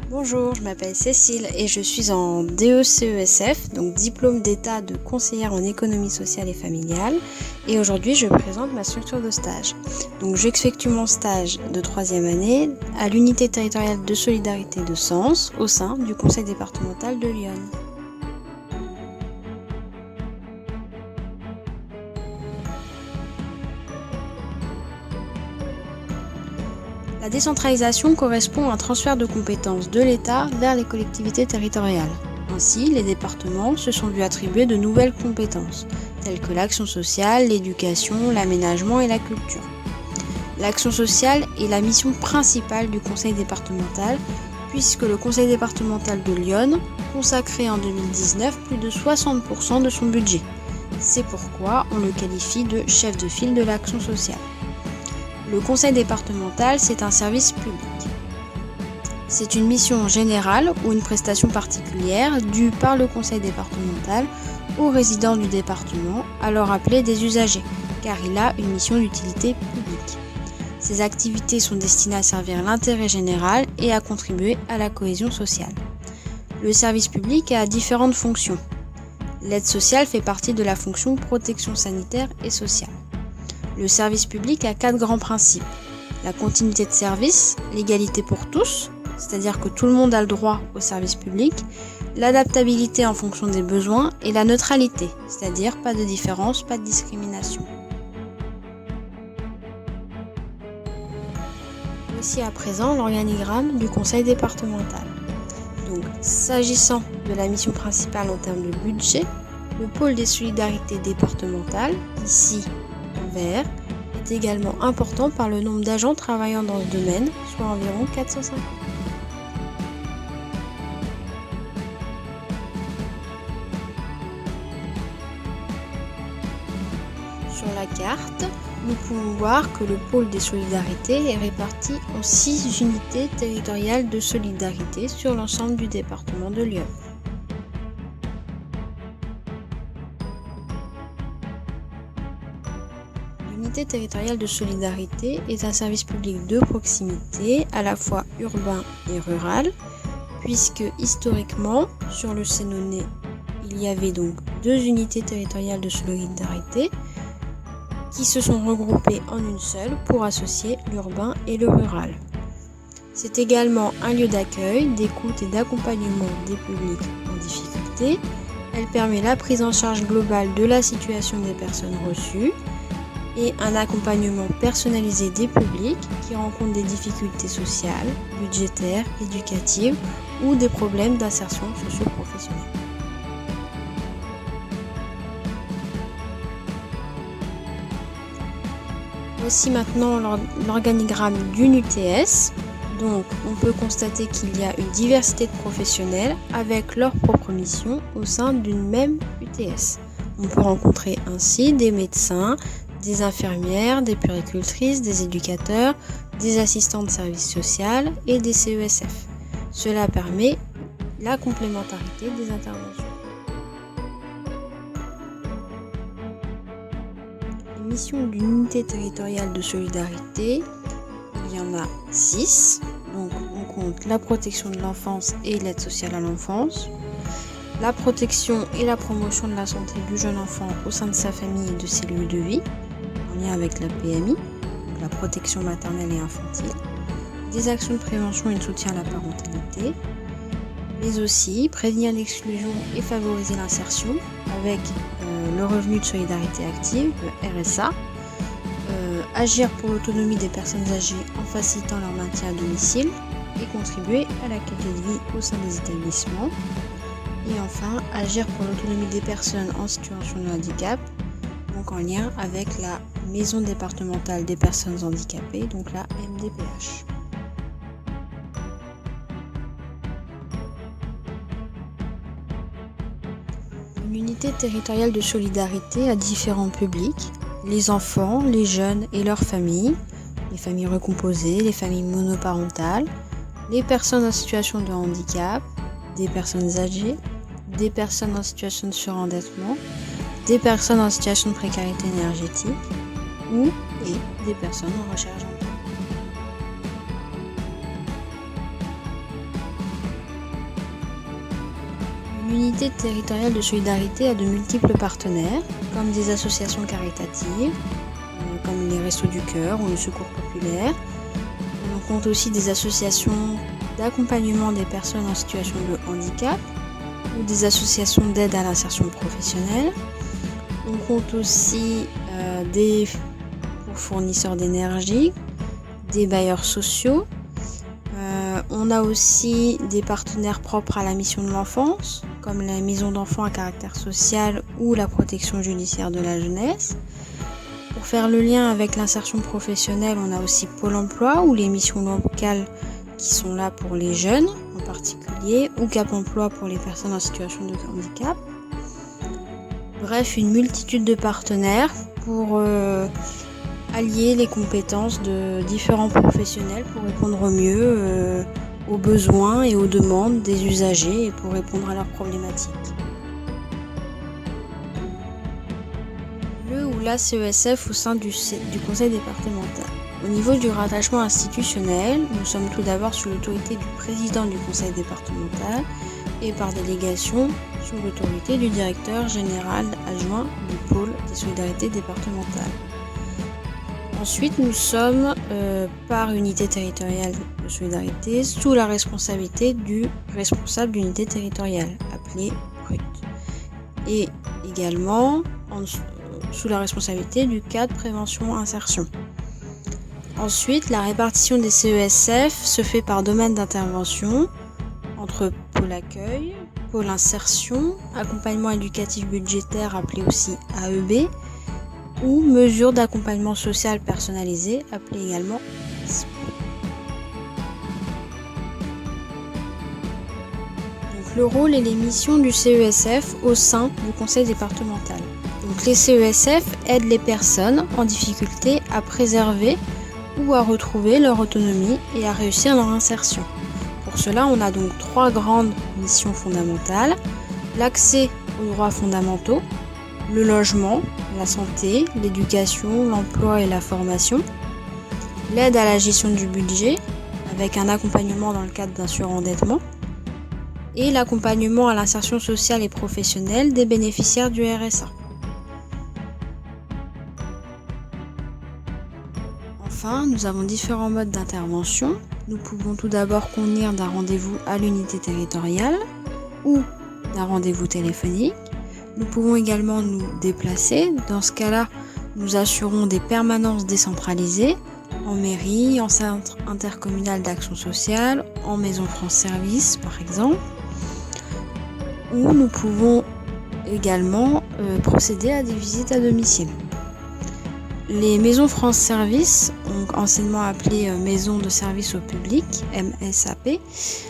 Bonjour, je m'appelle Cécile et je suis en DECESF, donc diplôme d'état de conseillère en économie sociale et familiale. Et aujourd'hui, je présente ma structure de stage. Donc j'effectue mon stage de 3e année à l'unité territoriale de solidarité de Sens au sein du conseil départemental de Lyon. La décentralisation correspond à un transfert de compétences de l'État vers les collectivités territoriales. Ainsi, les départements se sont vus attribuer de nouvelles compétences, telles que l'action sociale, l'éducation, l'aménagement et la culture. L'action sociale est la mission principale du conseil départemental, puisque le conseil départemental de Lyon consacrait en 2019 plus de 60% de son budget. C'est pourquoi on le qualifie de chef de file de l'action sociale. Le conseil départemental, c'est un service public. C'est une mission générale ou une prestation particulière due par le conseil départemental aux résidents du département, alors appelés des usagers, car il a une mission d'utilité publique. Ces activités sont destinées à servir l'intérêt général et à contribuer à la cohésion sociale. Le service public a différentes fonctions. L'aide sociale fait partie de la fonction protection sanitaire et sociale. Le service public a 4 grands principes. La continuité de service, l'égalité pour tous, c'est-à-dire que tout le monde a le droit au service public, l'adaptabilité en fonction des besoins et la neutralité, c'est-à-dire pas de différence, pas de discrimination. Voici à présent l'organigramme du conseil départemental. Donc, s'agissant de la mission principale en termes de budget, le pôle des solidarités départementales, ici en vert, est également important par le nombre d'agents travaillant dans ce domaine, soit environ 450. Sur la carte, nous pouvons voir que le pôle des solidarités est réparti en 6 unités territoriales de solidarité sur l'ensemble du département de Lyon. L'unité territoriale de solidarité est un service public de proximité, à la fois urbain et rural, puisque historiquement, sur le Sénonais, il y avait donc 2 unités territoriales de solidarité qui se sont regroupées en une seule pour associer l'urbain et le rural. C'est également un lieu d'accueil, d'écoute et d'accompagnement des publics en difficulté. Elle permet la prise en charge globale de la situation des personnes reçues et un accompagnement personnalisé des publics qui rencontrent des difficultés sociales, budgétaires, éducatives ou des problèmes d'insertion socio-professionnelle. Voici maintenant l'organigramme d'une UTS. Donc, on peut constater qu'il y a une diversité de professionnels avec leurs propres missions au sein d'une même UTS. On peut rencontrer ainsi des médecins, des infirmières, des puéricultrices, des éducateurs, des assistants de service social et des CESF. Cela permet la complémentarité des interventions. Les missions d'une unité territoriale de solidarité, il y en a 6. Donc on compte la protection de l'enfance et l'aide sociale à l'enfance, la protection et la promotion de la santé du jeune enfant au sein de sa famille et de ses lieux de vie, en lien avec la PMI, donc la protection maternelle et infantile, des actions de prévention et de soutien à la parentalité, mais aussi prévenir l'exclusion et favoriser l'insertion avec le revenu de solidarité active, le RSA, agir pour l'autonomie des personnes âgées en facilitant leur maintien à domicile et contribuer à la qualité de vie au sein des établissements. Et enfin, agir pour l'autonomie des personnes en situation de handicap, donc en lien avec la Maison départementale des personnes handicapées, donc la MDPH. Une unité territoriale de solidarité a différents publics, les enfants, les jeunes et leurs familles, les familles recomposées, les familles monoparentales, les personnes en situation de handicap, des personnes âgées, des personnes en situation de surendettement, des personnes en situation de précarité énergétique ou des personnes en recherche d'emploi. l'unité territoriale de solidarité a de multiples partenaires, comme des associations caritatives, comme les Restos du Cœur ou le Secours populaire. On compte aussi des associations d'accompagnement des personnes en situation de handicap ou des associations d'aide à l'insertion professionnelle. On compte aussi des fournisseurs d'énergie, des bailleurs sociaux. On a aussi des partenaires propres à la mission de l'enfance, comme la maison d'enfants à caractère social ou la protection judiciaire de la jeunesse. Pour faire le lien avec l'insertion professionnelle, on a aussi Pôle emploi ou les missions locales qui sont là pour les jeunes en particulier, ou Cap emploi pour les personnes en situation de handicap. Bref, une multitude de partenaires pour allier les compétences de différents professionnels pour répondre au mieux aux besoins et aux demandes des usagers et pour répondre à leurs problématiques. Le ou la CESF au sein du conseil départemental. Au niveau du rattachement institutionnel, nous sommes tout d'abord sous l'autorité du président du conseil départemental et par délégation sous l'autorité du directeur général adjoint du pôle des solidarités départementales. Ensuite, nous sommes par unité territoriale de solidarité sous la responsabilité du responsable d'unité territoriale, appelé RUT, et également sous la responsabilité du cadre prévention-insertion. Ensuite, la répartition des CESF se fait par domaine d'intervention entre pôle accueil, pôle insertion, accompagnement éducatif budgétaire appelé aussi AEB, ou mesures d'accompagnement social personnalisé appelé également MISP. Donc, le rôle et les missions du CESF au sein du conseil départemental. Donc, les CESF aident les personnes en difficulté à préserver ou à retrouver leur autonomie et à réussir leur insertion. Pour cela, on a donc 3 grandes missions fondamentales: l'accès aux droits fondamentaux, le logement, la santé, l'éducation, l'emploi et la formation, l'aide à la gestion du budget avec un accompagnement dans le cadre d'un surendettement et l'accompagnement à l'insertion sociale et professionnelle des bénéficiaires du RSA. Enfin, nous avons différents modes d'intervention. Nous pouvons tout d'abord convenir d'un rendez-vous à l'unité territoriale ou d'un rendez-vous téléphonique. Nous pouvons également nous déplacer. Dans ce cas-là, nous assurons des permanences décentralisées en mairie, en centre intercommunal d'action sociale, en maison France Service par exemple. Ou nous pouvons également procéder à des visites à domicile. Les maisons France Service, anciennement appelées maisons de service au public, MSAP,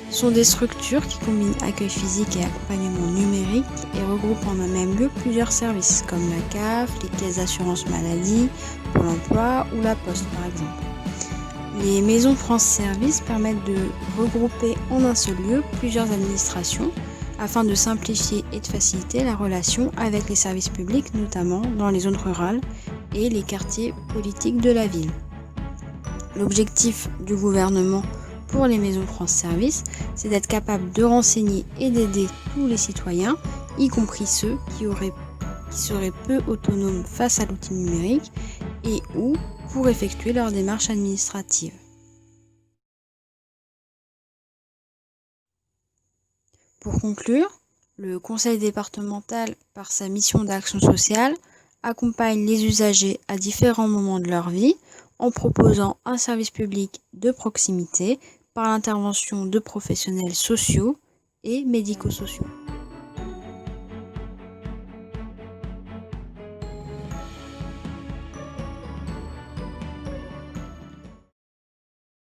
sont des structures qui combinent accueil physique et accompagnement numérique et regroupent en un même lieu plusieurs services comme la CAF, les caisses d'assurance maladie, Pôle emploi ou la Poste par exemple. Les maisons France Service permettent de regrouper en un seul lieu plusieurs administrations afin de simplifier et de faciliter la relation avec les services publics, notamment dans les zones rurales et les quartiers politiques de la ville. L'objectif du gouvernement pour les maisons France Service, c'est d'être capable de renseigner et d'aider tous les citoyens, y compris ceux qui seraient peu autonomes face à l'outil numérique et ou pour effectuer leurs démarches administratives. Pour conclure, le conseil départemental, par sa mission d'action sociale, accompagne les usagers à différents moments de leur vie en proposant un service public de proximité par l'intervention de professionnels sociaux et médico-sociaux.